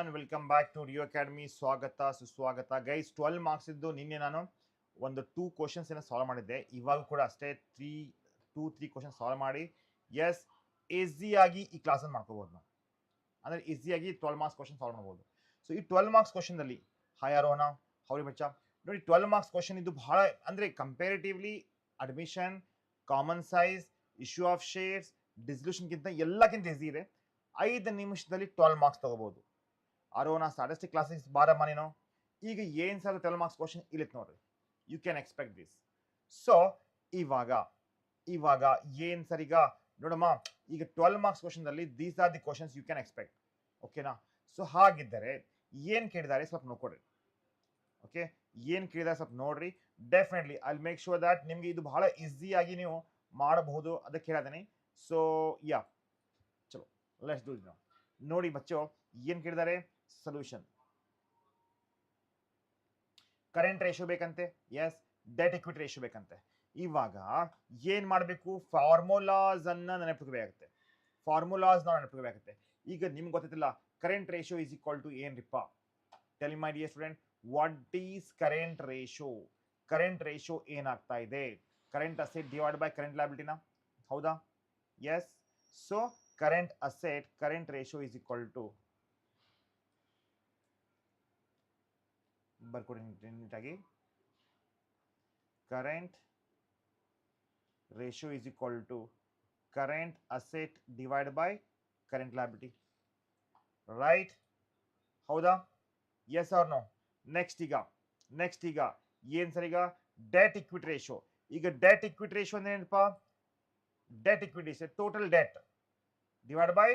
Welcome back to Rio Academy. ಸ್ವಾಗತ ಸುಸ್ವಾಗತ guys. 12 marks ಇದ್ದು ನಿನ್ನೆ ನಾನು ಒಂದು 2 ಕ್ವಶನ್ಸ್ ಸಾಲ್ವ್ ಮಾಡಿದ್ದೆ. ಇವಾಗ ಕೂಡ ಅಷ್ಟೇ 3 ಕ್ವಶನ್ ಸಾಲ್ವ್ ಮಾಡಿ ಎಸ್ ಈಸಿಯಾಗಿ ಈ ಕ್ಲಾಸನ್ನು ಮಾಡ್ಕೋಬಹುದು. ನಾವು ಅಂದರೆ ಈಸಿಯಾಗಿ 12 ಮಾರ್ಕ್ಸ್ ಕ್ವಶನ್ ಸಾಲ್ವ್ ಮಾಡ್ಬೋದು. ಸೊ ಈ 12 ಮಾರ್ಕ್ಸ್ ಕ್ವಶನ್ದಲ್ಲಿ ಹಾಯ್ ಅರೋಣ ಹೌರಿ ಬಚ್ಚ ನೋಡಿ, 12 ಮಾರ್ಕ್ಸ್ ಕ್ವಶನ್ ಇದು ಬಹಳ ಅಂದರೆ comparatively admission, common size, issue of shares, ಡಿಸ್ಲ್ಯೂಷನ್ಗಿಂತ ಎಲ್ಲಕ್ಕಿಂತ ಈಸಿ ಇದೆ. 5 ನಿಮಿಷದಲ್ಲಿ 12 ಮಾರ್ಕ್ಸ್ ತಗೋಬಹುದು. ಅರೋಣ ಸ್ಟಾಟಿಸ್ಟಿಕ್ ಕ್ಲಾಸಸ್ ಬಾರಮ್ಮ ನೀನು. ಈಗ ಏನು ಸರ್ 12 ಮಾರ್ಕ್ಸ್ ಕ್ವಶನ್ ಇಲ್ಲಿತ್ತು ನೋಡ್ರಿ, you can expect this. So ಇವಾಗ ಏನು ಸರ್ ಈಗ ನೋಡಮ್ಮ, ಈಗ 12 ಮಾರ್ಕ್ಸ್ ಕ್ವಶನ್ದಲ್ಲಿ these are the questions you can expect. ಓಕೆನಾ? ಸೊ ಹಾಗಿದ್ದರೆ ಏನು ಕೇಳಿದ್ದಾರೆ ಸ್ವಲ್ಪ ನೋಡ್ಕೊಡ್ರಿ. ಓಕೆ, ಏನು ಕೇಳಿದ್ದಾರೆ ಸ್ವಲ್ಪ ನೋಡ್ರಿ. Definitely I make sure that ನಿಮಗೆ ಇದು ಬಹಳ ಈಸಿಯಾಗಿ ನೀವು ಮಾಡಬಹುದು, ಅದಕ್ಕೆ ಹೇಳಿದ್ದೀನಿ. ಸೊ ಯಾ ಚಲೋ ಲೆಟ್ಸ್ ಡೂ ಇಟ್ ನೌ. ನೋಡಿ ಬಚ್ಚೋ, ಏನು ಕೇಳಿದ್ದಾರೆ? ಸೊಲ್ಯೂಷನ್. ಕರೆಂಟ್ ರೇಷಿಯೋ ಬೇಕಂತೆ, ಎಸ್. ಡೆಟ್ ಇಕ್ವಿಟಿ ರೇಷಿಯೋ ಬೇಕಂತೆ. ಇವಾಗ ಏನು ಮಾಡಬೇಕು? ಫಾರ್ಮುಲಾಸ್ ಅನ್ನ ನೆನಪಿಡಬೇಕಾಗುತ್ತೆ. ಫಾರ್ಮುಲಾಸ್ ನಾವು ನೆನಪಿಡಬೇಕಾಗುತ್ತೆ. ಈಗ ನಿಮ್ಗೆ ಗೊತ್ತಿಲ್ಲ current ratio is equal to ಏನ್ರಿಪ್ಪ? Tell my dear student, what is current ratio? Current ratio ಏನಾಗ್ತಾ ಇದೆ? Current asset divide by current ಲಯಬಿಲಿಟಿನ, ಹೌದಾ? Yes. So current asset current ratio is equal to, ಬರ್ಕೊಡಿ ನೀಟಾಗಿ, current ratio is equal to current asset divide by current liability, right? ಹೌದಾ? Yes or no? Next ಈಗ ಏನು sir? ಈಗ debt equity ratio. ಈಗ debt equity ratio ಅಂದ್ರೆ ಏನಪ್ಪ? Debt equity is total debt divide by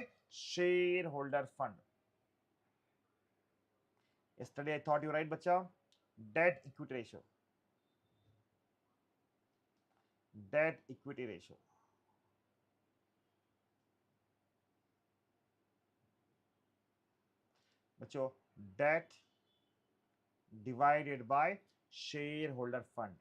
share holder fund. Yesterday I thought you right, bacha. Debt equity ratio. Debt equity ratio. Bacho, debt divided by shareholder fund.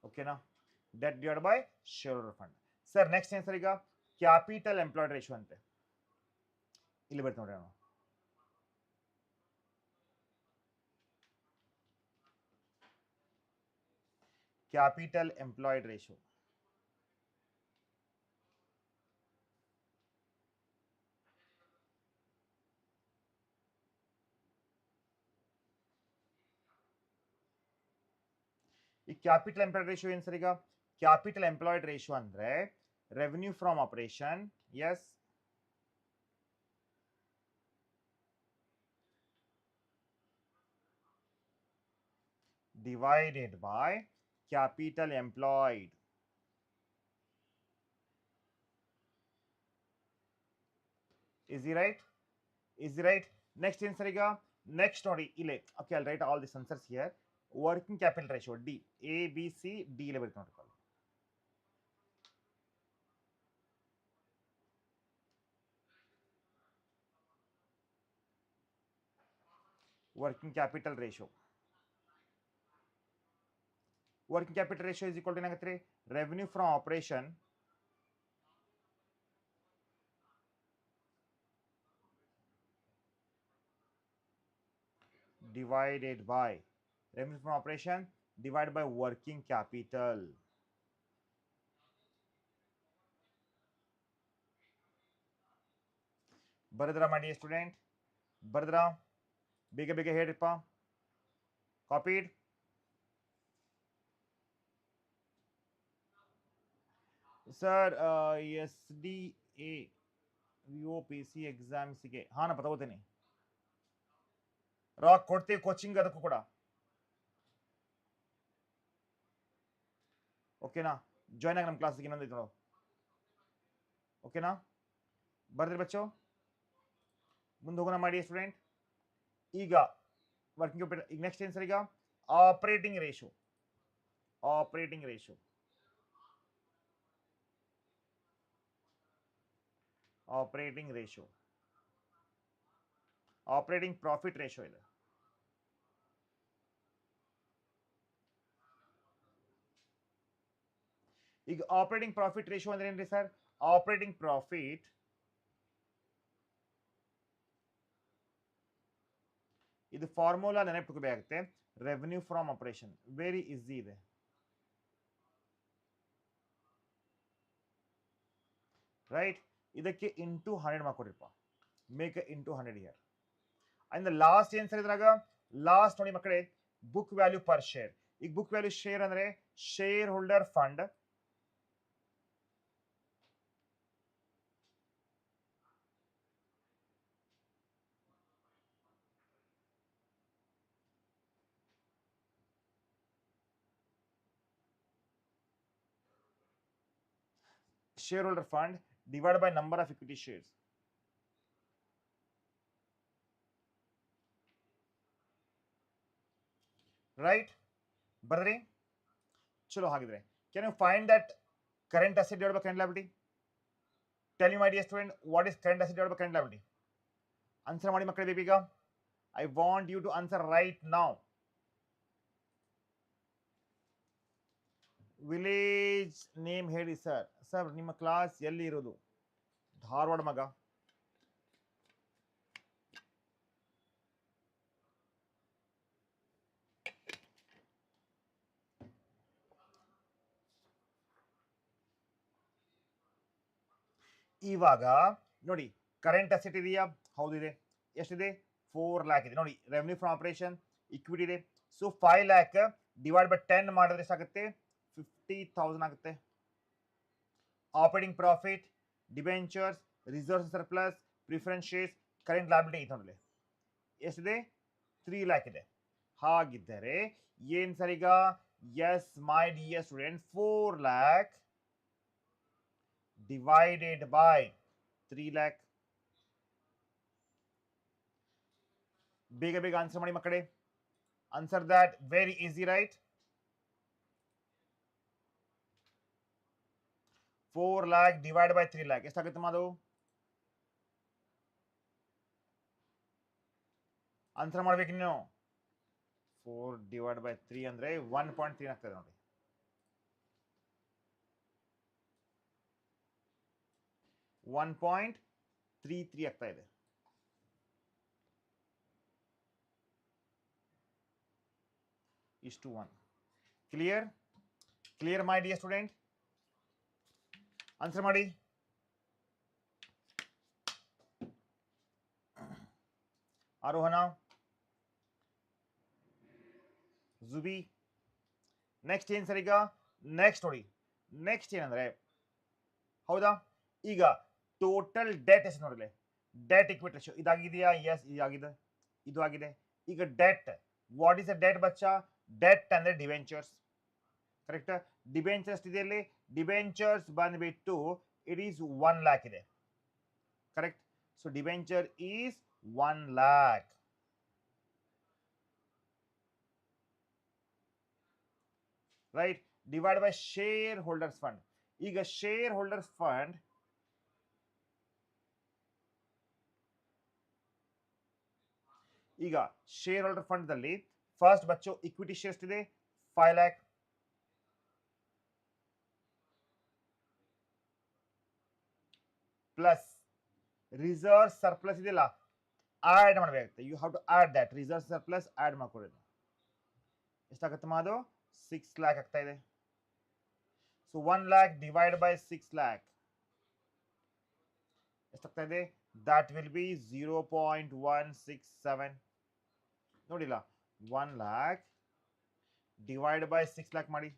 Okay na? Debt divided by shareholder fund. Sir next ಏನು sir? ಈಗ capital employed ratio ಅಂತೆ. ಇಲ್ಲಿ ಬರ್ತೀವಿ ನೋಡ್ರಿ ನಾವು. Capital employed ratio. ಈ capital employed ratio ಏನು sir? ಈಗ ಕ್ಯಾಪಿಟಲ್ ಎಂಪ್ಲಾಯ್ಡ್ ರೇಷಿಯೋ ಅಂದ್ರೆ revenue from operation, yes, divided by capital employed. Is he right? Next ಏನು ಸರ್? ಈಗ ನೆಕ್ಸ್ಟ್ ನೋಡಿ ಇಲ್ಲೇ. Okay, I'll write all these answers here. Working capital ratio D, A B C D ಇಲ್ಲೇ ಬರುತ್ತೆ ನೋಡ್ಕೊಳ್ಳಿ. Working capital ratio is equal to ಏನಾಗುತ್ತೆ? Revenue from operation divided by revenue from operation divided by working capital. ಬರದ್ರಾ ಮಾಡಿ student? ಬರದ್ರಾ? ಬೇಗ ಹೇಳಿಪ್ಪ. Copied? Sir SDA PUC ಎಕ್ಸಾಮ್ಸ್ಗೆ ಹಾನಪ್ಪ ತಗೋತೀನಿ. Rock ಕೊಡ್ತೀವಿ coaching, ಅದಕ್ಕೂ ಕೂಡ. ಓಕೆನಾ? ಜಾಯ್ನ್ ಆಗಿ ನಮ್ಮ ಕ್ಲಾಸಿಗೆ ಇನ್ನೊಂದು ನೋಡು. ಓಕೆನಾ? ಬರ್ದ್ರಿ ಬಚ್ಚು? ಮುಂದೆ ಹೋಗೋಣ ಮಾಡಿ ಸ್ಟೂಡೆಂಟ್. ಈಗ ವರ್ಕಿಂಗ್ ಕ್ಯಾಪಿಟಲ್. ಈಗ ನೆಕ್ಸ್ಟ್ ಏನು ಸರ್? ಈಗ operating ratio. Operating profit ratio ಇದೆ. ಈಗ ಆಪರೇಟಿಂಗ್ ಪ್ರಾಫಿಟ್ ರೇಷಿಯೋ ಅಂದ್ರೆ ಏನ್ರಿ ಸರ್? ಆಪರೇಟಿಂಗ್ ಪ್ರಾಫಿಟ್ ಇದು ಫಾರ್ಮುಲಾ ನೆನಪಿಟ್ಕೋಬೇಕಾಗುತ್ತೆ. Revenue from operation very easy ಇದೆ. ರೈಟ್, ಇದಕ್ಕೆ ಇಂಟು 100 ಮಾಡ್ಕೊಡ್ರಿಪ್ಪ. Make into 100 year. And last ಏನ್ ಸರ್ ಇದ್ರಾಗ? ಲಾಸ್ಟ್ ನೋಡಿ ಮಕ್ಕಳೇ, ಬುಕ್ ವ್ಯಾಲ್ಯೂ ಪರ್ ಶೇರ್. ಈಗ ಬುಕ್ ವ್ಯಾಲ್ಯೂ ಶೇರ್ ಅಂದ್ರೆ share holder fund shareholder fund divided by number of equity shares. Right? Bardri? Chalo hagidre. Can you find that current asset divided by current liability? Tell me, my dear student, what is current asset divided by current liability? Answer ಮಾಡಿ ಮಕ್ಕಳೇ ಬೇಗ. I want you to answer right now. Village name ಹೇಳಿ sir. Sir ನಿಮ್ಮ class ಎಲ್ಲಿ ಇರೋದು? ಧಾರವಾಡ ಮಗ. ಇವಾಗ ನೋಡಿ, ಕರೆಂಟ್ ಅಸೆಟ್ ಇದೆಯಾ? ಹೌದಿದೆ. ಎಷ್ಟಿದೆ? 4 lakh ಇದೆ. ನೋಡಿ, ರೆವೆನ್ಯೂ ಫ್ರಮ್ ಆಪರೇಷನ್ ಇಕ್ವಿಟಿ ಇದೆ. ಸೊ 5 lakh ಡಿವೈಡ್ ಬೈ 10 ಮಾಡಿದ್ರೆ ಎಷ್ಟಾಗುತ್ತೆ? 50,000 ಆಗುತ್ತೆ. Operating profit, debentures, reserve surplus, preference shares, current liability ಐತೆ ನೋಡಲಿ. ಎಷ್ಟಿದೆ? 3 lakh ಇದೆ. ಹಾಗಿದ್ದರೆ ಏನ್ ಸರ್ ಈಗ? Yes my dear student, 4 lakh divided by 3 lakh. ಬೇಗ ಬೇಗ ಆನ್ಸರ್ ಮಾಡಿ ಮಕ್ಕಳೇ. Answer that very easy, right? 4 lakh divided by 3 lakh ಎಷ್ಟಾಗುತ್ತೆ ಮಾದು? ಆನ್ಸರ್ ಮಾಡ್ಬೇಕು ನೀವು. 4 divided by 3 ಅಂದ್ರೆ 1.3 ಆಗ್ತದೆ ನೋಡಿ. 1.33 ಆಗ್ತಾ ಇದೆ. ಇಷ್ಟು 1. Clear? Clear my dear student? Answer ಮಾಡಿ. ಆರೋಹಣ, ಜುಬಿ. ನೆಕ್ಸ್ಟ್ ಏನ್ ಸರ್ ಈಗ? ನೆಕ್ಸ್ಟ್ ನೋಡಿ, ನೆಕ್ಸ್ಟ್ ಏನಂದ್ರೆ, ಹೌದಾ, ಈಗ ಟೋಟಲ್ ಡೆಟ್ ಎಷ್ಟು ನೋಡಲಿ? ಡೆಟ್ ಇಕ್ವಿಟಿ ರೇಷಿಯೋ ಇದಾಗಿದೆಯಾ? ಎಸ್, ಇದಾಗಿದೆ. ಇದು ಆಗಿದೆ. ಈಗ debt, what is a debt ಬಚ್ಚಾ? ಡೆಟ್ ಅಂದ್ರೆ ಡಿವೆಂಚರ್ಸ್. ಕರೆಕ್ಟ್? ಡಿಬೆಂಚರ್ಸ್ ಇದೆಯಲ್ಲಿ, ಡಿಬೆಂಚರ್ಸ್ ಬಂದ್ಬಿಟ್ಟು ಇಟ್ ಈಸ್ 1 lakh ಇದೆ. Correct? So debenture is 1 lakh. Right? Divide by shareholders fund. ಈಗ ಶೇರ್ ಹೋಲ್ಡರ್ಸ್ ಫಂಡ್ ಈಗ ಶೇರ್ ಹೋಲ್ಡರ್ ಫಂಡ್ ದಲ್ಲಿ ಫಸ್ಟ್ ಬಚ್ಚು ಇಕ್ವಿಟಿ ಶೇರ್ಸ್ ಇದೆ 5 lakh. ಪ್ಲಸ್ ರಿಸರ್ವ್ ಸರ್ಪ್ಲಸ್ ಇದೆಯಲ್ಲ, add ಮಾಡಬೇಕಾಗುತ್ತೆ. You have to add that reserve surplus add ಮಾಡ್ಕೊಡೋದು. ಎಷ್ಟಾಗುತ್ತೆ ಮಾದು? 6 lakh ಆಗ್ತಾ ಇದೆ. So 1 lakh divide by 6 lakh ಎಷ್ಟಾಗ್ತಾ ಇದೆ? That will be 0.167. ನೋಡಿಲ್ಲ, 1 lakh ಡಿವೈಡ್ ಬೈ 6 lakh ಮಾಡಿ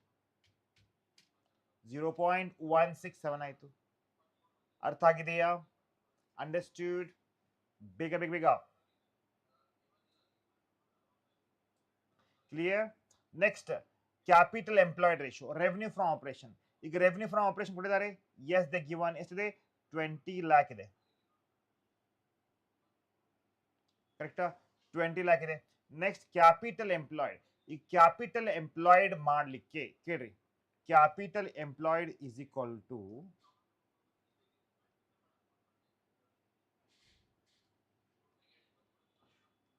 0.167 ಆಯ್ತು. ಅರ್ಥ ಆಗಿದೆಯಾ? ಅಂಡರ್ಸ್ಟ್ಯೂಡ್? ಬೇಗ ಬೇಗ ಬೇಗ. Clear? Next, capital employed ratio, revenue from operation. ಈಗ ರೆವೆನ್ಯೂ ಫ್ರಮ್ ಆಪರೇಷನ್ ಕೊಟ್ಟಿದ್ದಾರೆ. ಎಸ್ ದ ಗಿವನ್ ಎಷ್ಟಿದೆ? 20 lakh ಇದೆ. ಕರೆಕ್ಟಾ? 20 lakh ಇದೆ. Next capital employed. ಈ ಕ್ಯಾಪಿಟಲ್ ಎಂಪ್ಲಾಯ್ಡ್ ಮಾಡ್ಲಿಕ್ಕೆ ಕೇಳ್ರಿ, capital employed is equal to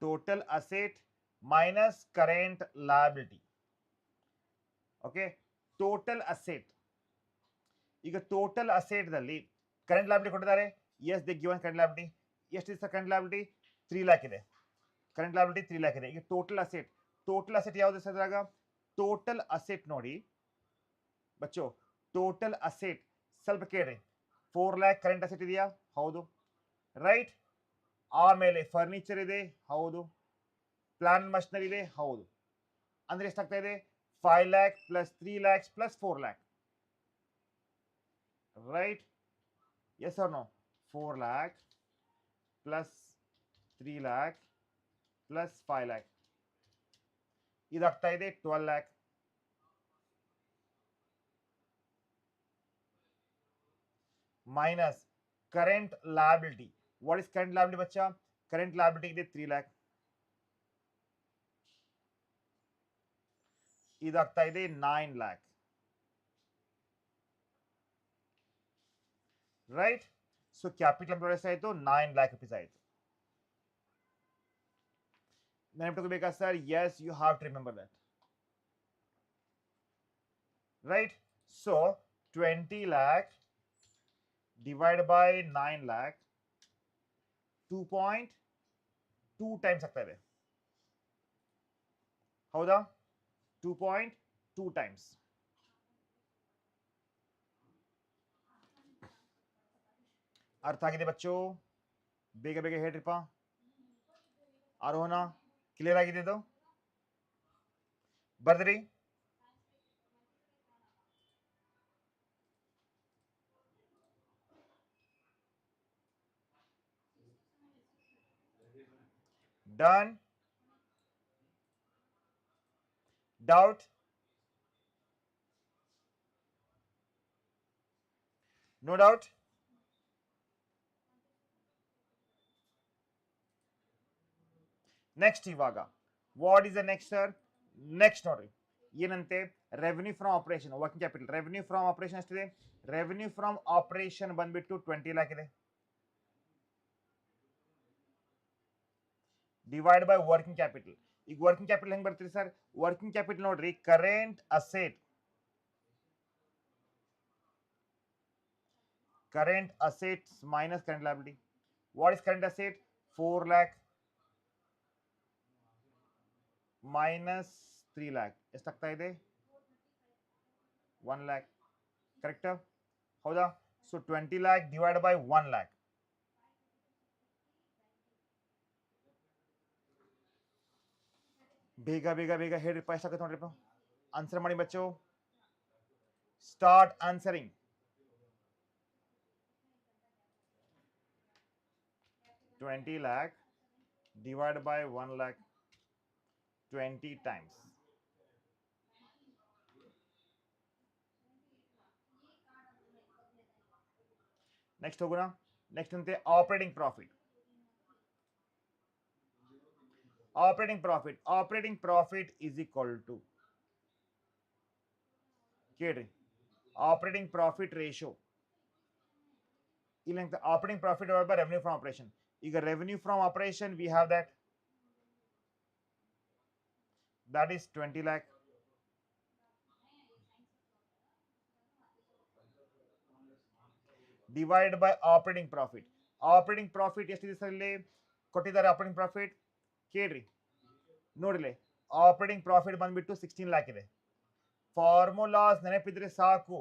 total asset minus current liability. Okay, total asset ಈಗ ಟೋಟಲ್ ಅಸೆಟ್ ದಲ್ಲಿ ಕರೆಂಟ್ ಲ್ಯಾಬಿಲಿಟಿ ಕೊಟ್ಟಿದ್ದಾರೆ. Yes they given current liability. ಎಷ್ಟಿದೆ ಸರ್ ಕರೆಂಟ್ ಲ್ಯಾಬಿಲಿಟಿ? 3 ಲ್ಯಾಕ್ ಇದೆ. Current liability 3 lakh ಇದೆ. ಈಗ ಟೋಟಲ್ ಅಸೆಟ್ ಯಾವುದು ಸರ್? ಅದ್ರಾಗ ಟೋಟಲ್ ಅಸೆಟ್ ನೋಡಿ ಬಚ್ಚೋ, ಟೋಟಲ್ ಅಸೆಟ್ ಸ್ವಲ್ಪ ಕೇಳ್ರಿ. 4 ಲ್ಯಾಕ್ ಕರೆಂಟ್ ಅಸೆಟ್ ಇದೆಯಾ? ಹೌದು, ರೈಟ್. ಆಮೇಲೆ ಫರ್ನಿಚರ್ ಇದೆ, ಹೌದು. ಪ್ಲಾನ್ ಮಷಿನರಿ ಇದೆ, ಹೌದು. ಅಂದ್ರೆ ಎಷ್ಟಾಗ್ತಾ ಇದೆ? 5 lakh plus 3 lakhs plus 4 lakh, right? Yes or no? 4 lakh plus 3 lakh plus 5 lakh, ಇದಾಗ್ತಾ ಇದೆ 12 lakh. Minus current liability. What is current liability ಬಚ್ಚಾ? ಕರೆಂಟ್ ಲಯಬಿಲಿಟಿ ಇದೆ 3 ಲ್ಯಾಕ್, ಇದಾಗ್ತಾ ಇದೆ 9 lakh, right? So capital employed ಎಷ್ಟಾಯಿತು? 9 ಲ್ಯಾಕ್ ರುಪೀಸ್ ಆಯಿತು. ನೆನಪಿಟ್ಕೋಬೇಕಾ sir? Yes, you have to remember that, right? So 20 lakh divide by 9 lakh 2.2 times ಆಗ್ತಾ ಇದೆ, ಹೌದಾ? 2.2 ಟೈಮ್ಸ್. ಅರ್ಥ ಆಗಿದೆ ಬಚ್ಚು? ಬೇಗ ಬೇಗ ಹೇಳ್ರಿಪ್ಪ. ಆರೋಹಣ ಕ್ಲಿಯರ್ ಆಗಿದೆ? ಇದು ಬರ್ದ್ರಿ? Done? Doubt? No doubt? Next ಇವಾಗ what is the next sir? Next ನೋಡ್ರಿ ಏನಂತೆ? Revenue from operation, working capital. Revenue from operation ಎಷ್ಟಿದೆ? ರೆವೆನ್ಯೂ ಫ್ರಮ್ ಆಪರೇಷನ್ ಬಂದ್ಬಿಟ್ಟು 20 ಲ್ಯಾಕ್ ಇದೆ, ಡಿವೈಡ್ ಬೈ ವರ್ಕಿಂಗ್ ಕ್ಯಾಪಿಟಲ್. ಈಗ ವರ್ಕಿಂಗ್ ಕ್ಯಾಪಿಟಲ್ ಹೆಂಗ್ ಬರ್ತೀರಿ ಸರ್? ವರ್ಕಿಂಗ್ ಕ್ಯಾಪಿಟಲ್ ನೋಡ್ರಿ, current asset minus current liability. What is current asset? 4 lakh minus 3 lakh ಎಷ್ಟಾಗ್ತಾ ಇದೆ? 1 lakh, ಕರೆಕ್ಟಾ? ಹೌದಾ? So 20 lakh divide by 1 lakh. ಬೇಗ ಬೇಗ ಬೇಗ ಹೇಳ್ರಿಪ್ಪ, ಎಷ್ಟಾಗುತ್ತೆ ನೋಡ್ರಿಪ್ಪ. ಆನ್ಸರ್ ಮಾಡಿ ಬಚ್ಚು. Start answering. $20 lakh divided by 1 lakh 20 times. Next ಹೋಗೋಣ. ನೆಕ್ಸ್ಟ್ ಅಂತೆ operating profit. Operating profit is equal to, ಕೇಳ್ರಿ, ಆಪರೇಟಿಂಗ್ ಪ್ರಾಫಿಟ್ ರೇಷಿಯೋ. ಇಲ್ಲಿ operating profit divide by revenue from operation. ಈಗ revenue from operation we have that is 20 lakh divided by operating profit. Operating profit ಎಷ್ಟಿದೆ sir? ಇಲ್ಲಿ ಕೊಟ್ಟಿದ್ದಾರೆ operating profit, ಕೇಳ್ರಿ ನೋಡಿಲಿ. Operating profit ಬಂದ್ಬಿಟ್ಟು 16 lac ಇದೆ. ಫಾರ್ಮುಲಾಸ್ ನೆನಪಿದ್ರೆ ಸಾಕು,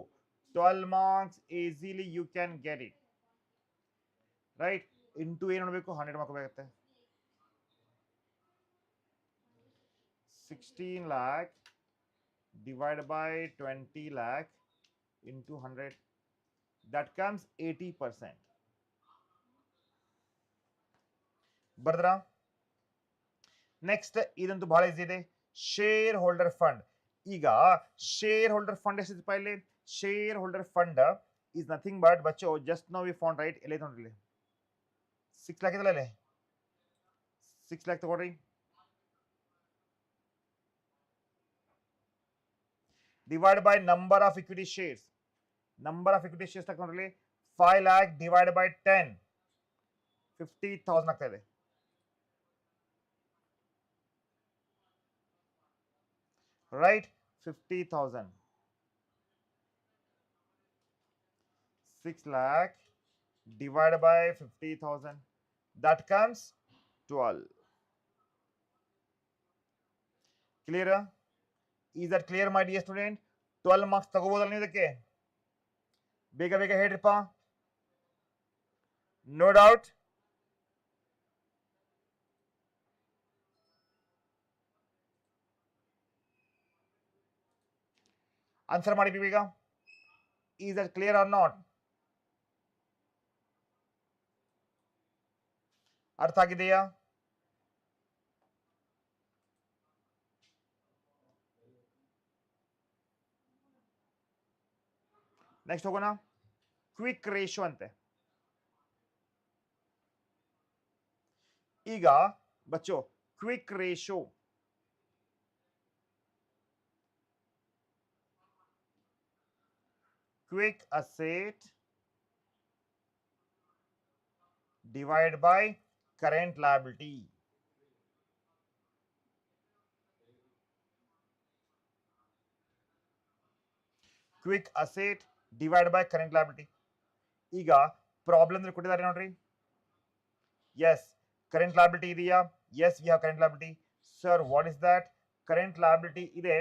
12 marks easily you can get it, right? Into ಏನು ನೋಡಬೇಕು? 100 ಮಾಡ್ಕೋಬೇಕಾಗತ್ತೆ. 16 lakh divided by 20 lakh into 100, that comes 80%. ಬರ್ದ್ರಾ? ನೆಕ್ಸ್ಟ್ ಇದಂತೂ ಬಹಳ ಈಸಿ ಇದೆ, ಶೇರ್ ಹೋಲ್ಡರ್ ಫಂಡ್. ಈಗ ಶೇರ್ ಹೋಲ್ಡರ್ ಫಂಡ್ ಎಷ್ಟಿದೆಪ್ಪ ಇಲ್ಲಿ? Share holder fund is nothing but ಬಚ್ಚೋ, just now we found, right? ಎಲ್ಲಿ ನೋಡ್ರಿ 6 ಲ್ಯಾಕ್ ಇದಲ್ಲ, ಇಲ್ಲಿ 6 ಲ್ಯಾಕ್ ತಗೊಳ್ರಿ. Divide by number of equity shares. Number of equity shares ತಗೊಂಡ್ರಿ 5 lakh ಡಿವೈಡ್ ಬೈ 10, 50,000 ಆಗ್ತಾ ಇದೆ, right? 50,000. 6 lakh divided by 50,000. That comes 12. Clear? Is that clear, my dear student? 12 marks ತಗೋಬೋದಲ್ಲ ನೀವು ಇದಕ್ಕೆ ಬೇಗ ಬೇಗ ಹೇಳ್ರಿಪ್ಪ. No doubt. ಆನ್ಸರ್ ಮಾಡಿ ಬೇಗ. Is that clear or not? ಅರ್ಥ ಆಗಿದೆಯಾ? ನೆಕ್ಸ್ಟ್ ಹೋಗೋಣ. ಕ್ವಿಕ್ ರೇಷಿಯೋ ಅಂತೆ. ಈಗ ಬಚ್ಚೋ quick ratio quick asset divided by current liability. Quick asset divided by current liability. ಈಗ ಪ್ರಾಬ್ಲಮ್ ಕೊಟ್ಟಿದ್ದಾರೆ ನೋಡ್ರಿ. Yes, current liability ಇದೆಯಾ? Yes, we have current liability. Sir, what is that? Current liability ಇದೆ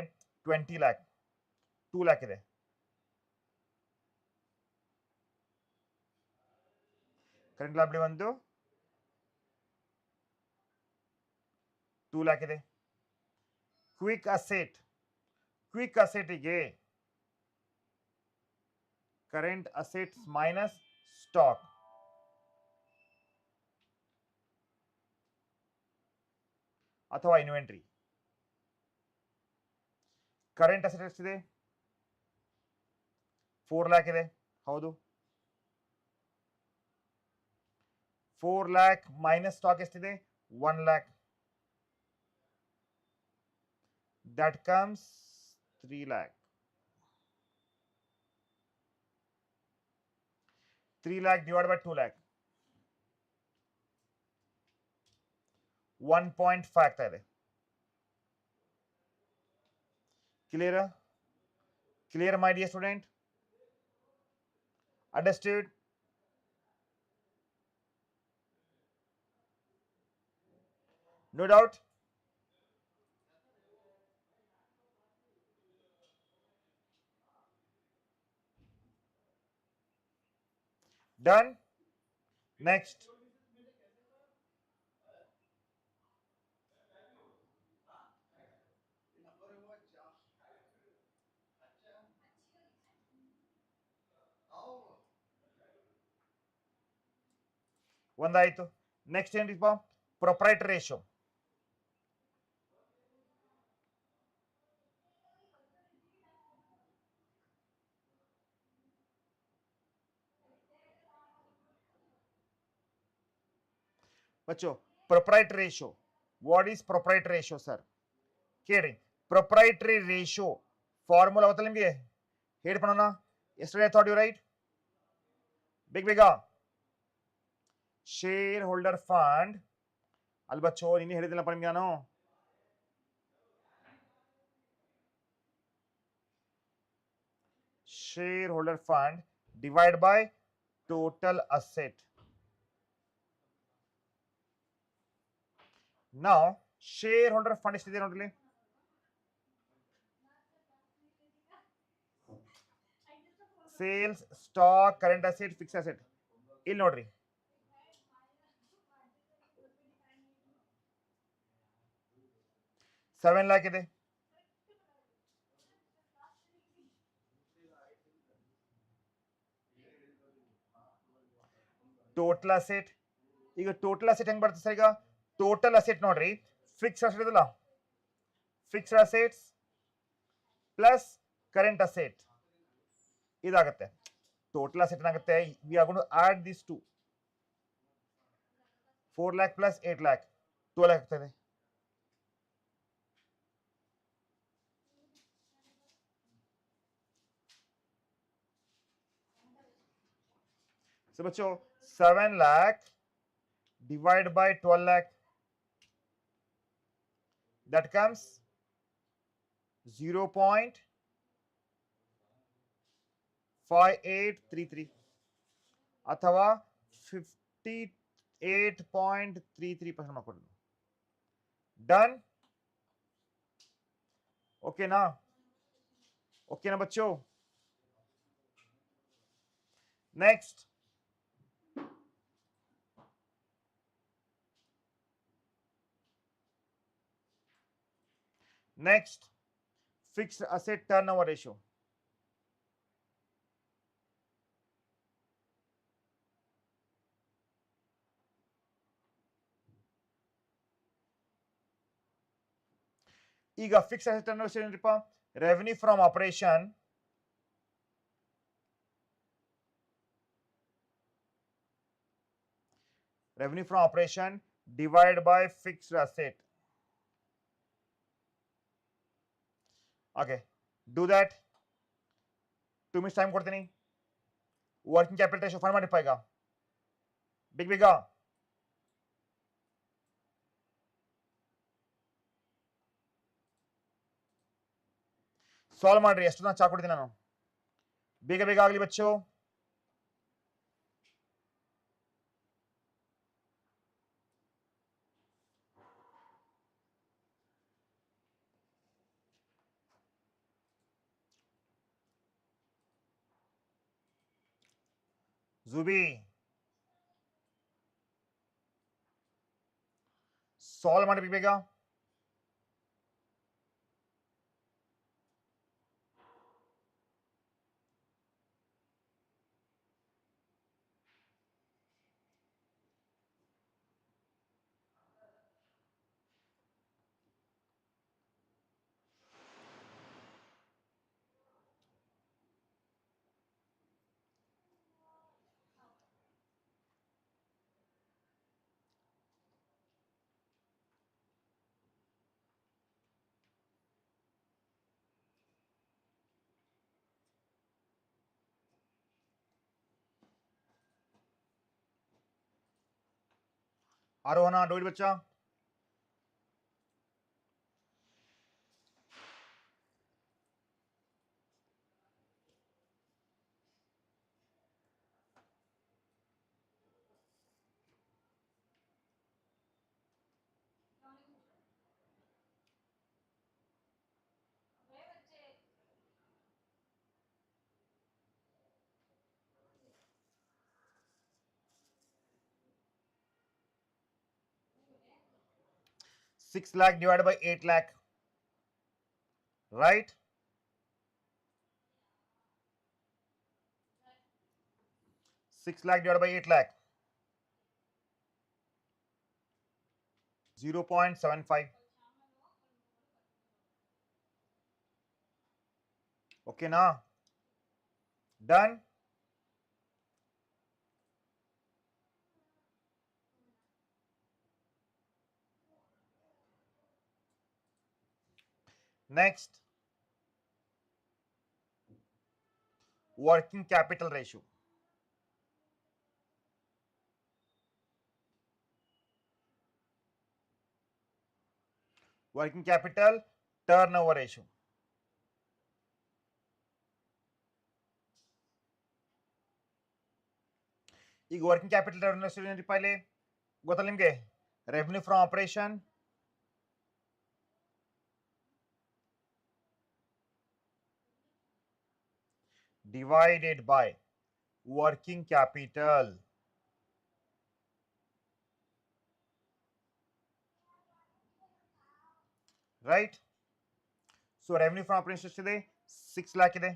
20 lakh. 2 lakh ಇದೆ. Current liability ಒಂದು 2 lakh ಇದೆ. Quick ಅಸೆಟ್ಗೆ current assets minus stock ಅಥವಾ ಇನ್ವೆಂಟ್ರಿ. ಕರೆಂಟ್ ಅಸೆಟ್ ಎಷ್ಟಿದೆ? 4 lakh ಇದೆ. ಹೌದು. 4 lakh ಮೈನಸ್ ಸ್ಟಾಕ್ ಎಷ್ಟಿದೆ? 1 lakh. That comes 3 lakh. 3 lakh divided by 2 lakh. 1.5 ಆಗ್ತಾ ಇದೆ. Clear, my dear student? Understood? No doubt? Done? Next. ಒಂದಾಯ್ತು. ನೆಕ್ಸ್ಟ್ ಏನ್ರಿಪ್ಪ? Proprietary ratio. ಬಚ್ಚೋ proprietary ratio. What is proprietary ratio sir? ಕೇಳಿ. Proprietary ratio formula ಗೊತ್ತಲ್ಲ ನಿಮಗೆ? ಹೇಳ್ಕೊಳೋಣ. Yesterday taught you right? ಬೇಗ ಶೇರ್ ಹೋಲ್ಡರ್ ಫಂಡ್ ಅಲ್ಲಿ ಬಚ್ಚೋ ನಿನ್ನೆ ಹೇಳಿದಿಲ್ಲಪ್ಪ ನಿಮ್ಗೆ ನಾನು. shareholder fund divided by total asset. Now shareholder fund ಎಷ್ಟಿದೆ ನೋಡ್ರಿ? Sales, stock, current asset, fix asset. ಇಲ್ಲಿ ನೋಡ್ರಿ, $7 lakh ಇದೆ. Total asset. ಈಗ ಟೋಟಲ್ ಅಸೆಟ್ ಹೆಂಗ್ ಬರ್ತದೆ ಸರ್? ಈಗ ಟೋಟಲ್ ಅಸೆಟ್ ನೋಡ್ರಿ, ಫಿಕ್ಸ್ ಅಸೆಟ್ ಇದಲ್ಲ, fixed assets plus current asset ಇದಾಗುತ್ತೆ. ಟೋಟಲ್ ಅಸೆಟ್ ಏನಾಗುತ್ತೆ? We are going to add this to 4 lakh plus 8 lakh 12 lakh ಆಗ್ತದೆ. So बच्चों 7 lakh divided by 12 lakh, that comes 0.5833. ಅಥವಾ 58.33% ಮಾಡ್ಕೊಡೋದು. डन? ओकेना? ओकेना बच्चों? Next fixed asset turnover ratio. ಈಗ fix asset turnover ಏನ್ರಿಪ್ಪ? Revenue from operation divide by fixed asset. Okay, do that. 2 minutes time ಕೊಡ್ತೀನಿ. Working capital ratio find ಮಾಡಿಪ್ಪ ಈಗ ಬೇಗ. ಸಾಲ್ವ್ ಮಾಡ್ರಿ. ಎಷ್ಟು ನಾನು ಚಾ ಕೊಡ್ತೀನಿ ನಾನು. ಬೇಗ ಆಗಲಿ ಬಚ್ಚು. ಜುಬಿ ಸಾಲ್ವ್ ಮಾಡಿ ಬೇಗ. आरोहना डू इट बच्चा. $6 lakh divided by 8 lakh, right? $6 lakh divided by 8 lakh, 0.75. Okay na? Done? Next, working capital ratio. Working capital turnover ratio. ಈಗ ವರ್ಕಿಂಗ್ ಕ್ಯಾಪಿಟಲ್ ಟರ್ನೋವರ್ ರೇಷಿಯೋ ಏನ್ರಿಪ್ಪ ಇಲ್ಲಿ ಗೊತ್ತಲ್ಲ ನಿಮಗೆ? Revenue from operation divided by working capital. Right? So revenue from operations ಎಷ್ಟಿದೆ? 6 lakh ಇದೆ.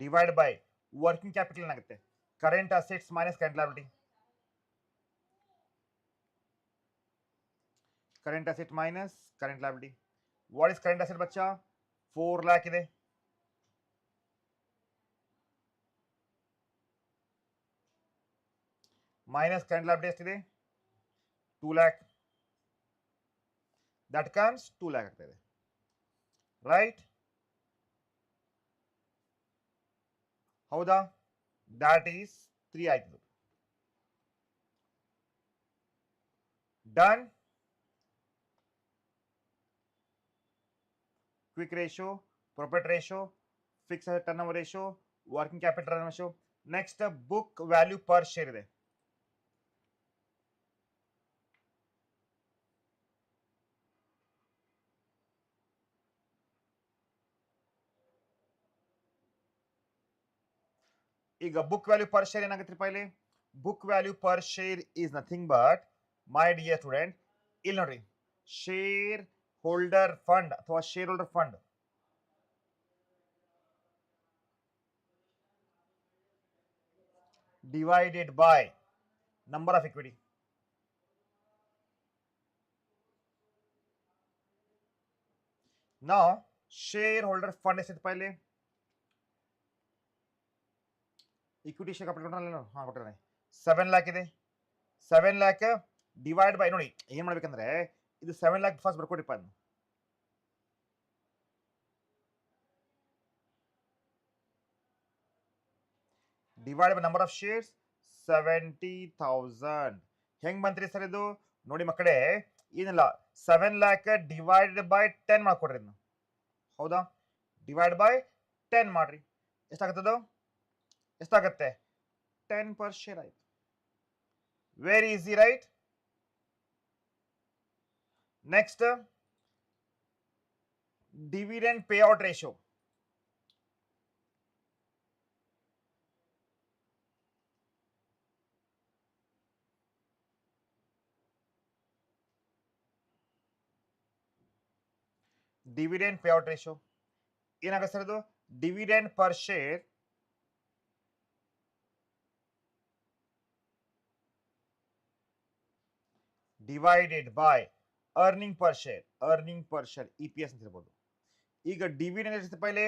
Divide by working capital ಏನಾಗುತ್ತೆ? Current assets minus current liability. Current asset minus current liability. What is current asset ಬಚ್ಚಾ? 4 lakh ಇದೆ. Minus current liability ಎಷ್ಟಿದೆ? 2 lakh. That comes 2 lakh ಆಗ್ತಾ ಇದೆ. Right? ಹೌದಾ? That is 3 ಆಯ್ತು. Done? Quick ratio, profit ratio, fix turnover ratio, working capital turn ratio. Next book value per share ಇದೆ. ಈಗ book value per share ಏನಾಗುತ್ತೆ ಇಲ್ಲಿ? Book value per share is nothing but, my dear student, ಇಲ್ಲಿ ನೋಡ್ರಿ, share holder fund ಅಥವಾ share holder fund divided by number of equity. Now shareholder fund ಎಷ್ಟಿತ್ತು ಇಲ್ಲಿ? Equity share capital ಕೊಟ್ಟಿದ್ದಾನೆ 7 lakh ಇದೆ. 7 lakh divide by, ನೋಡಿ ಏನ್ ಮಾಡ್ಬೇಕಂದ್ರೆ ಇದು 7 lakh ಫಸ್ಟ್ ಬರ್ಕೊಡಿಪ್ಪ, ಅದನ್ನ divide by number of shares 70,000. ಹೆಂಗ್ ಬಂತ್ರಿ ಸರ್ ಇದು? ನೋಡಿ ಮಕ್ಕಳೇ, ಏನಿಲ್ಲ, 7 lakh ಡಿವೈಡೆಡ್ ಬೈ 10 ಮಾಡ್ಕೊಡ್ರಿ ಇದನ್ನ. ಹೌದಾ? ಡಿವೈಡ್ ಬೈ 10 ಮಾಡ್ರಿ, ಎಷ್ಟಾಗತ್ತದು? ಎಷ್ಟಾಗತ್ತೆ? 10 per share ಆಯ್ತು. Very easy, right? Next dividend payout ratio. Dividend payout ratio ಏನಾಗುತ್ತೆ ಸರ್? ಇದು dividend per share divided by earning per share. Earning per share EPS ಅಂತ ಇರ್ಬೋದು. ಈಗ ಡಿವಿಡೆಂಡ್ ಎಷ್ಟು ಇಲ್ಲಿ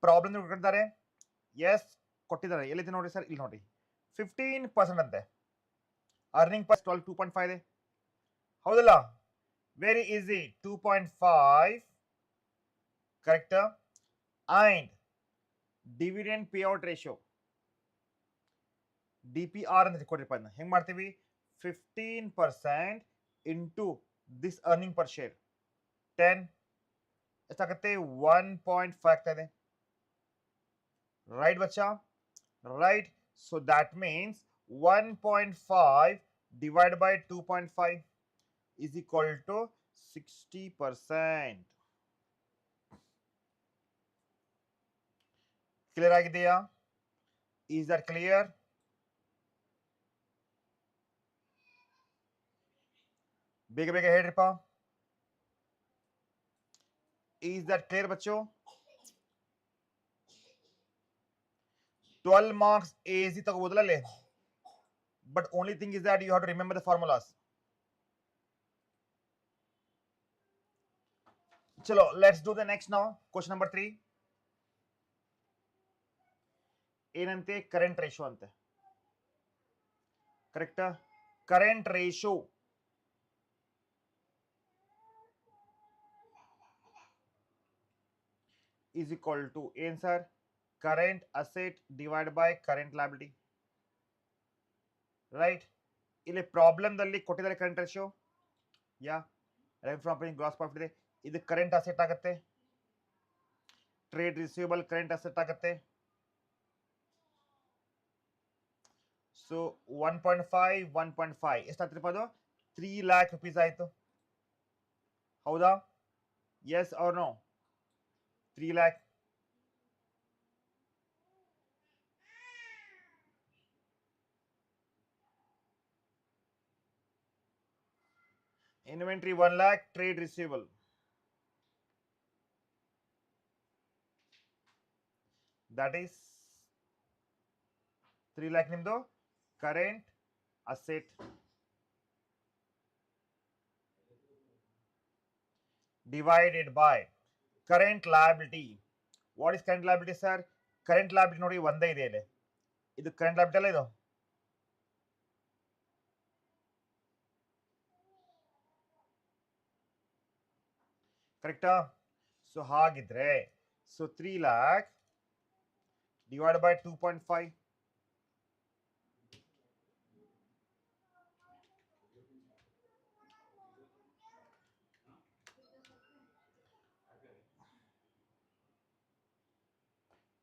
ಪ್ರಾಬ್ಲಮ್ ಕೊಟ್ಟಿದ್ದಾರೆ? ಎಸ್ ಕೊಟ್ಟಿದ್ದಾರೆ. ಎಲ್ಲಿದೆ ನೋಡಿ ಸರ್, ಇಲ್ಲಿ ನೋಡಿ 15% ಅಂತೆ. ಅರ್ನಿಂಗ್ ಪರ್ 2.5 ಇದೆ, ಹೌದಲ್ಲ? Very easy, 2.5 correct. And dividend payout ratio DPR ಅಂತ ಕೊಟ್ಟಿರಪ್ಪ. ಅದನ್ನ ಹೆಂಗ್ ಮಾಡ್ತೀವಿ? 15% into this earning per share 10 ಎಷ್ಟಾಗುತ್ತೆ? 1.5 ಆಗ್ತಾ ಇದೆ. ರೈಟ್ ಬಚ್ಚಾ? Right. So that means 1.5 divided by 2.5 is equal to 60%. Clear ಆಗಿದೆಯಾ? Is that clear? ಬೇಗ ಬೇಗ ಹೇಳ್ರಿಪ್ಪ. ಈಸ್ ದಟ್ ಕ್ಲಿಯರ್ ಬಚ್ಚೋ? 12 marks easy ತಗೋಬೋದಲ್ಲ ಅಲ್ಲಿ. But only thing is that you have to remember the formulas. ಚಲೋ, let's do the next now. Question number 3 ಏನಂತೆ? Current ratio ಅಂತೆ. Correct? Current ratio is equal to ಏನ್ sir? Current asset divide by current liability. Right? ಇಲ್ಲಿ problem ದಲ್ಲಿ ಕೊಟ್ಟಿದ್ದಾರೆ current ratio. Yeah revenue from operating gross profit ಇದೆ. ಇದು current asset ಆಗುತ್ತೆ. Trade receivable current asset ಆಗುತ್ತೆ. So 1.5 ಎಷ್ಟಾಗ್ತಿರಪ್ಪ? ಅದು 3 lakh rupees ಆಯ್ತು, ಹೌದಾ? Yes or no? 3 lakh. Inventory 1 lakh, trade receivable that is 3 lakh ನಿಮ್ದು current asset. divided by current liability. What is current liability sir? Current liability ನೋಡಿ ಒಂದೇ ಇದೆ ಇಲ್ಲಿ. ಇದು current liability ಅಲ್ಲ ಇದು? ಕರೆಕ್ಟಾ? ಸೊ ಹಾಗಿದ್ರೆ so 3 lakh divided by 2.5.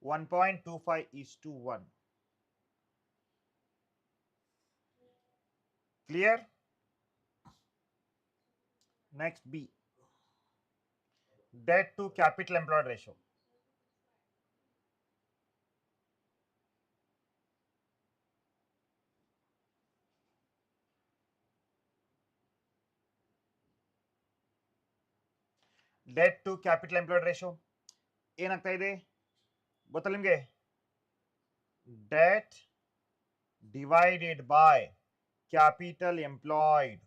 1.25:1. Clear? Next, B. Debt to capital employed ratio. Debt to capital employed ratio ಏನಾಗ್ತಾ ಇದೆ ಗೊತ್ತಲ್ಲ ನಿಮಗೆ? Debt divided by capital employed.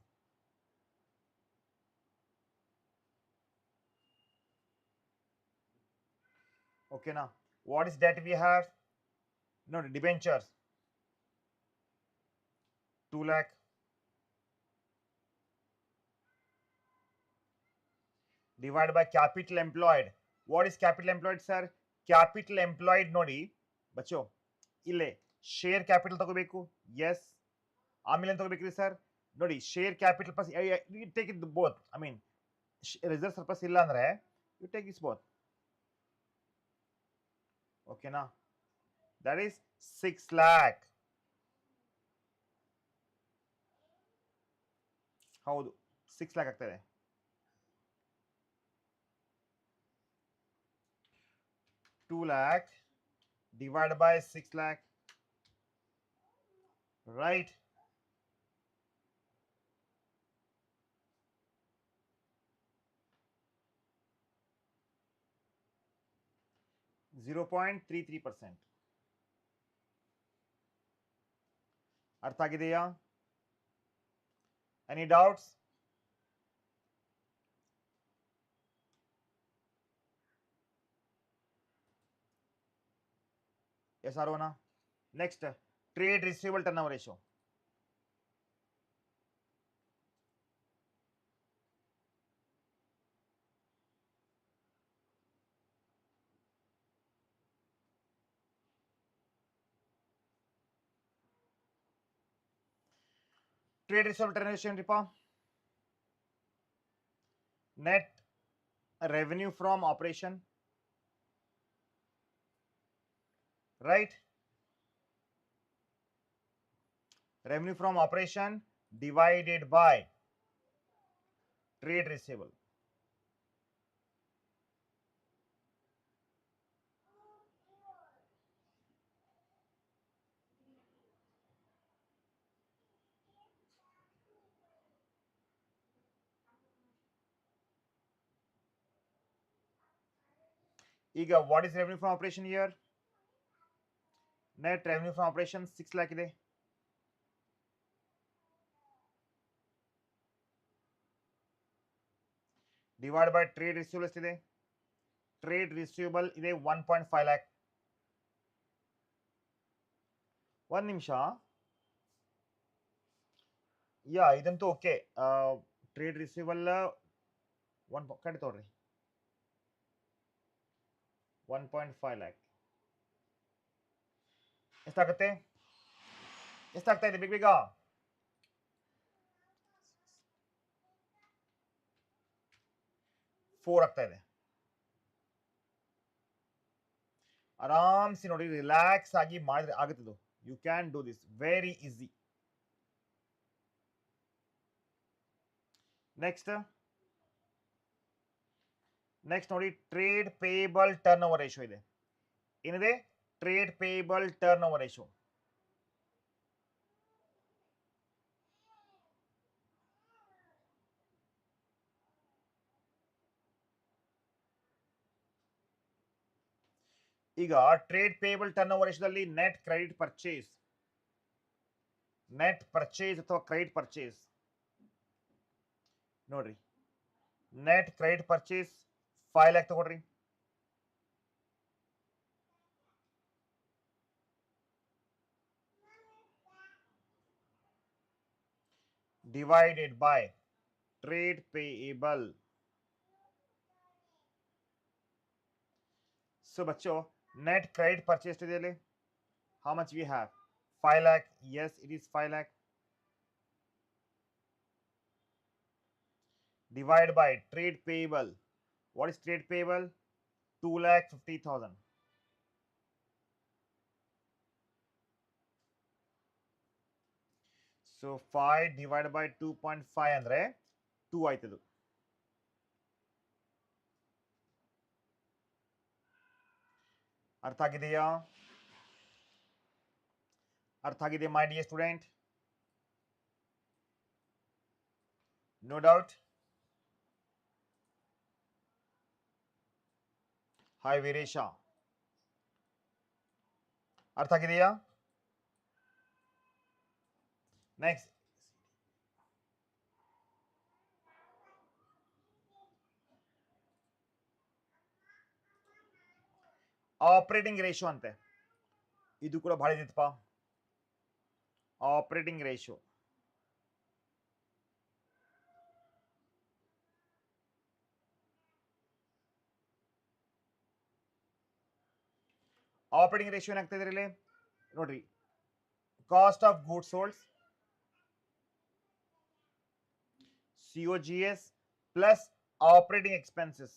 Okay, now what is debt we have? No, debentures 2 lakh divided by capital employed. What is capital employed, sir? Capital employed ನೋಡಿ ಬಚ್ಚೋ ಇಲ್ಲೇ share capital ತಗೋಬೇಕು. S, ಆಮೇಲೆ ತಗೋಬೇಕ್ರಿ sir ನೋಡಿ share capital plus you take it both. I mean reserve surplus ಇಲ್ಲ ಅಂದ್ರೆ you take is both. ಓಕೆನಾ? That is 6 lakh. ಹೌದು 6 lakh ಆಗ್ತದೆ. 2 lakh divided by 6 lakh, right? (0.33%) ಅರ್ಥ ಆಗಿದೆಯಾ? Any doubts? Yes or no? Next, trade receivable turnover ratio. Trade receivable turnover ratio ಏನ್ರಿಪ್ಪ? Net revenue from operation, right? Revenue from operation divided by trade receivable. ಈಗ what is revenue from operation here? Net revenue from operation 6 lakh ಇದೆ. Divided by trade receivable ಎಷ್ಟಿದೆ? Trade receivable ಇದೆ 1.5 lakh. ಒಂದು ನಿಮಿಷ. ಯಾ ಇದಂತೂ okay. Trade ರಿಸೀವಲ್ ಕಡೆ ತಗೊಳ್ರಿ 1.5 lakh. ಎಷ್ಟಾಗುತ್ತೆ? ಎಷ್ಟಾಗ್ತಾ ಇದೆ ಬೇಗ ಬೇಗ? 4 ಆಗ್ತಾ ಇದೆ. ಆರಾಮ್ಸಿ ನೋಡಿ ರಿಲ್ಯಾಕ್ಸ್ ಆಗಿ ಮಾಡಿದ್ರೆ ಆಗುತ್ತದು. You can do this very easy. Next ನೋಡಿ trade payable turnover ratio ಇದೆ. ಏನಿದೆ? Trade payable turnover ratio. ಈಗ ಟ್ರೇಡ್ ಪೇಬಲ್ ಟರ್ನ್ ಓವರ್ ರೇಷಿಯೋದಲ್ಲಿ net credit purchase, net purchase ಅಥವಾ ಕ್ರೆಡಿಟ್ ಪರ್ಚೇಸ್ ನೋಡ್ರಿ. ನೆಟ್ ಕ್ರೆಡಿಟ್ ಪರ್ಚೇಸ್ 5 lakh ತಗೊಳ್ರಿ. divided by trade payable. So बच्चों net credit purchase ಇದೆಯಲ್ಲಿ how much we have? 5 lakh. Yes, it is 5 lakh. Divided by trade payable. What is trade payable? 2,50,000. So 5 divide by 2.5 ಅಂದ್ರೆ 2 ಆಯ್ತದು. ಅರ್ಥ ಆಗಿದೆಯಾ? ಅರ್ಥ ಆಗಿದೆ my dear student? No doubt. Hi Veeresha, ಅರ್ಥ ಆಗಿದೆಯಾ? Next, operating ratio ಅಂತೆ. ಇದು ಕೂಡ ಬಹಳ ಇದಿತ್ತಪ್ಪ. ಆಪರೇಟಿಂಗ್ ರೇಷಿಯೋ ಏನಾಗ್ತಾ ಇದ್ರಲ್ಲಿ ನೋಡ್ರಿ, cost of goods sold, COGS plus operating expenses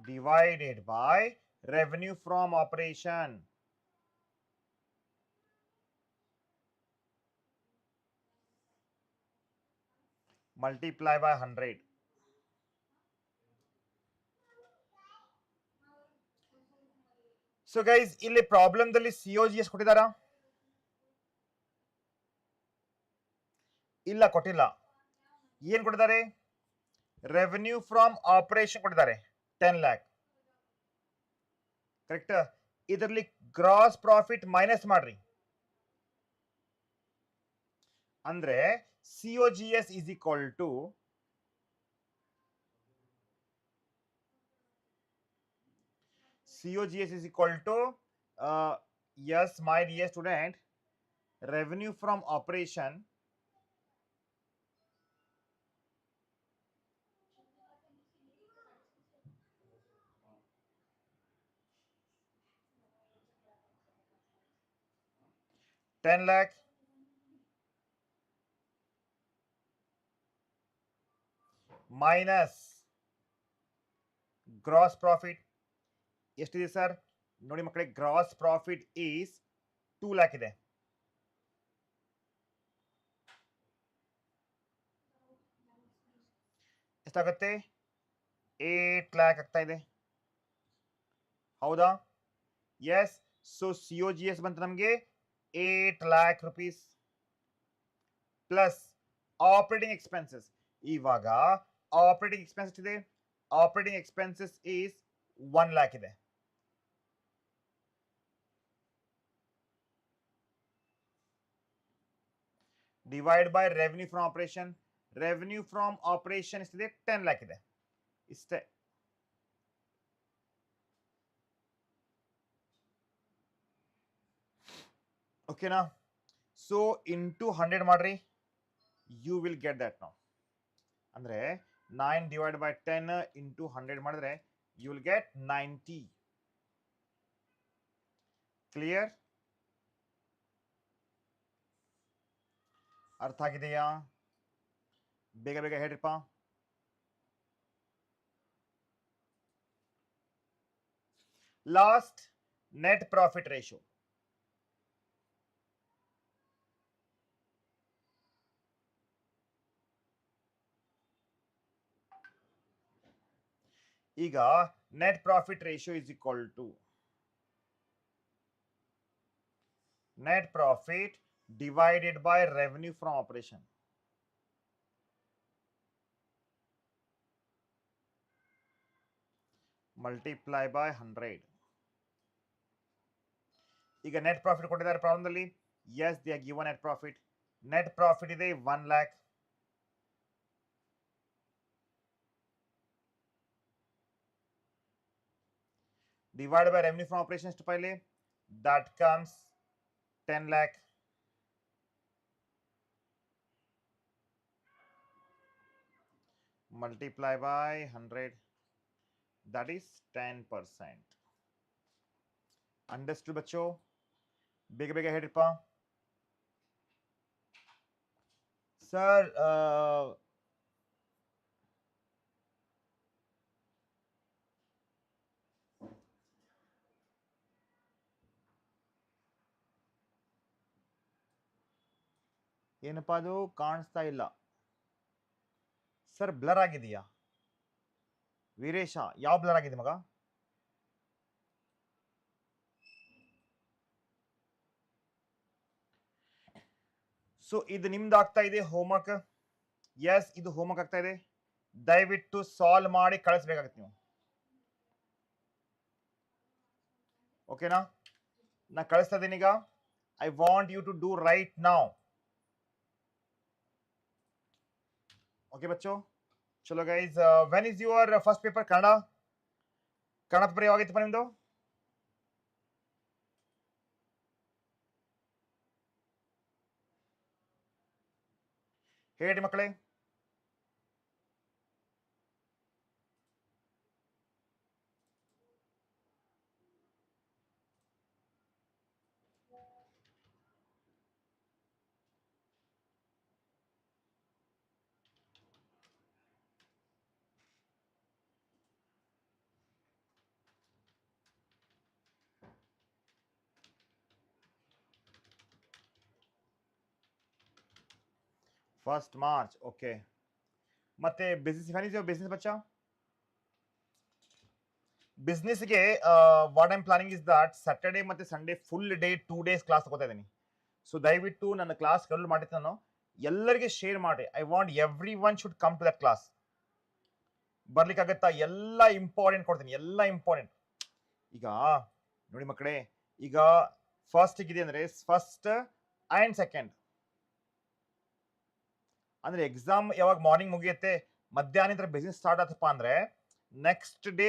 divided by revenue from operation. Multiply by 100. So guys, ಇಲ್ಲಿ ಪ್ರಾಬ್ಲಮ್ ದಲ್ಲಿ COGS ಕೊಟ್ಟಿದ್ದಾರಾ? ಇಲ್ಲ, ಕೊಟ್ಟಿಲ್ಲ. ಏನ್ ಕೊಟ್ಟಿದ್ದಾರೆ? ರೆವೆನ್ಯೂ ಫ್ರಮ್ ಆಪರೇಷನ್ ಕೊಟ್ಟಿದ್ದಾರೆ 10 lakh. ಕರೆಕ್ಟ್? ಇದರಲ್ಲಿ ಗ್ರಾಸ್ ಪ್ರಾಫಿಟ್ ಮೈನಸ್ ಮಾಡ್ರಿ. ಅಂದ್ರೆ COGS is equal to yes my dear student, revenue from operation $10 lakh minus gross profit. ಎಷ್ಟಿದೆ ಸರ್? ನೋಡಿ ಮಕ್ಕಳೇ, ಗ್ರಾಸ್ ಪ್ರಾಫಿಟ್ ಈಸ್ 2 lakh ಇದೆ. ಎಷ್ಟಾಗುತ್ತೆ? 8 lakh ಆಗ್ತಾ ಇದೆ. ಹೌದಾ? ಎಸ್. ಸೊ COGS ಬಂತು ನಮಗೆ 8 lakh rupees plus operating expenses. ಇವಾಗ ಆಪರೇಟಿಂಗ್ ಎಕ್ಸ್ಪೆನ್ಸಸ್ ಇದೆ, ಆಪರೇಟಿಂಗ್ ಎಕ್ಸ್ಪೆನ್ಸಸ್ ಈಸ್ 1 lakh ಇದೆ. Divide by revenue from operation. Revenue from operation ಎಷ್ಟಿದೆ? 10 lakh ಇದೆ. ಇಷ್ಟೇ. ಓಕೆನಾ? ಸೊ ಇಂಟು 100 ಮಾಡ್ರಿ, you will get that now. ಅಂದ್ರೆ 9 ಡಿವೈಡ್ ಬೈ 10 ಇಂಟು 100 ಮಾಡಿದ್ರೆ ಯು ವಿಲ್ ಗೆಟ್ 90. ಕ್ಲಿಯರ್? ಅರ್ಥ ಆಗಿದೆಯಾ? ಬೇಗ ಬೇಗ ಹೇಳ್ರಿಪ್ಪ. Last, net profit ratio. ಈಗ net profit ratio is equal to net profit divided by revenue from operation. Multiply by 100. ಈಗ net profit ಕೊಟ್ಟಿದ್ದಾರೆ ಪ್ರಾಬ್ಲಮ್ ಅಲ್ಲಿ. Yes, they are given net profit. Net profit ಇದೆ 1 lakh. Divide by revenue from operation ಎಷ್ಟು ಪೈಲೆ? That comes 10 lakh. Multiply by 100. That is 10%. Understood बच्चों? ಬೇಗ ಬೇಗ ಹೇಳ್ರಿಪ್ಪ. Sir ಏನಪ್ಪಾ ಅದು ಕಾಣಿಸ್ತಾ ಇಲ್ಲ ಸರ್, ಬ್ಲರ್ ಆಗಿದೆಯಾ ವೀರೇಶ? ಯಾವ ಬ್ಲರ್ ಆಗಿದೆ ಮಗ? ಸೊ ಇದು ನಿಮ್ದು ಆಗ್ತಾ ಇದೆ ಹೋಮ್ವರ್ಕ್. ಎಸ್, ಇದು ಹೋಮ್ವರ್ಕ್ ಆಗ್ತಾ ಇದೆ. ದಯವಿಟ್ಟು ಸಾಲ್ವ್ ಮಾಡಿ ಕಳಿಸ್ಬೇಕಾಗತ್ತೆ ನೀವು. ಓಕೆನಾ? ನಾ ಕಳಿಸ್ತಾ ಇದ್ದೀನಿ ಈಗ. I want you to do right now. Okay ಬಚ್ಚೋ, ಚಲೋ guys. When is your first paper? Kannada paper ಯಾವಾಗಿತ್ತಪ್ಪ ನಿಮ್ದು? ಹೇಳಿ ಮಕ್ಕಳೇ. First March. ಓಕೆ. ಮತ್ತೆ business, when is your business ಬಚ್ಚಾ? ಬಿಸ್ನೆಸ್ಗೆ what I'm planning is that Saturday ಮತ್ತೆ Sunday full day 2 days class ತಗೋತಾ ಇದ್ದೀನಿ. ಸೊ ದಯವಿಟ್ಟು ನನ್ನ ಕ್ಲಾಸ್ ಕಲ್ ಮಾಡಿದ್ದು ನಾನು ಎಲ್ಲರಿಗೆ ಶೇರ್ ಮಾಡಿ. I want everyone should come to that class. ಬರ್ಲಿಕ್ಕಾಗತ್ತಾ? ಎಲ್ಲ ಇಂಪಾರ್ಟೆಂಟ್ ಕೊಡ್ತೀನಿ, ಎಲ್ಲ ಇಂಪಾರ್ಟೆಂಟ್. ಈಗ ನೋಡಿ ಮಕ್ಕಳೇ, ಈಗ ಫಸ್ಟ್ ಇದೆ ಅಂದ್ರೆ ಫಸ್ಟ್ ಅಂಡ್ ಸೆಕೆಂಡ್ ಅಂದ್ರೆ ಎಕ್ಸಾಮ್ ಯಾವಾಗ ಮಾರ್ನಿಂಗ್ ಮುಗಿಯುತ್ತೆ, ಮಧ್ಯಾಹ್ನ ಬಿಸ್ನೆಸ್ ಸ್ಟಾರ್ಟ್ ಆತಪ್ಪ ಅಂದ್ರೆ ನೆಕ್ಸ್ಟ್ ಡೇ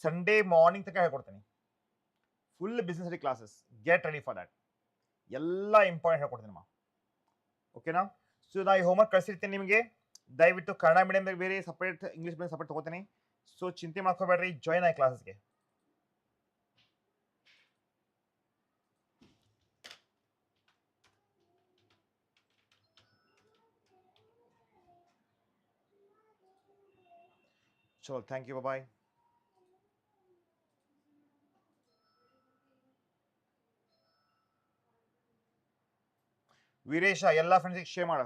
ಸಂಡೇ ಮಾರ್ನಿಂಗ್ ತನಕ ಹೇಳ್ಕೊಡ್ತೀನಿ. Full business classes. Get ready for that. ಎಲ್ಲ ಇಂಪಾರ್ಟೆಂಟ್ ಹೇಳ್ಕೊಡ್ತೀನಿ ಅಮ್ಮ. ಓಕೆನಾ? ಸೊ ನಾ ಈ ಹೋಮ್ವರ್ಕ್ ಕಳಿಸಿರ್ತೀನಿ ನಿಮಗೆ. ದಯವಿಟ್ಟು ಕನ್ನಡ ಮೀಡಿಯಂ ಬೇರೆ ಸಪ್ರೇಟ್, ಇಂಗ್ಲೀಷ್ ಮೀಡಿಯಂ ಸಪ್ರೇಟ್ ತಗೋತೀನಿ. ಸೊ ಚಿಂತೆ ಮಾಡ್ಕೋಬೇಡ್ರಿ, ಜಾಯ್ನ್ ಆಗಿ ಕ್ಲಾಸಸ್ಗೆ. ಚಲೋ, ಥ್ಯಾಂಕ್ ಯು, ಬಾಯ್. ವೀರೇಶ ಎಲ್ಲ ಫ್ರೆಂಡ್ಸಿಗೆ ಶೇರ್ ಮಾಡು.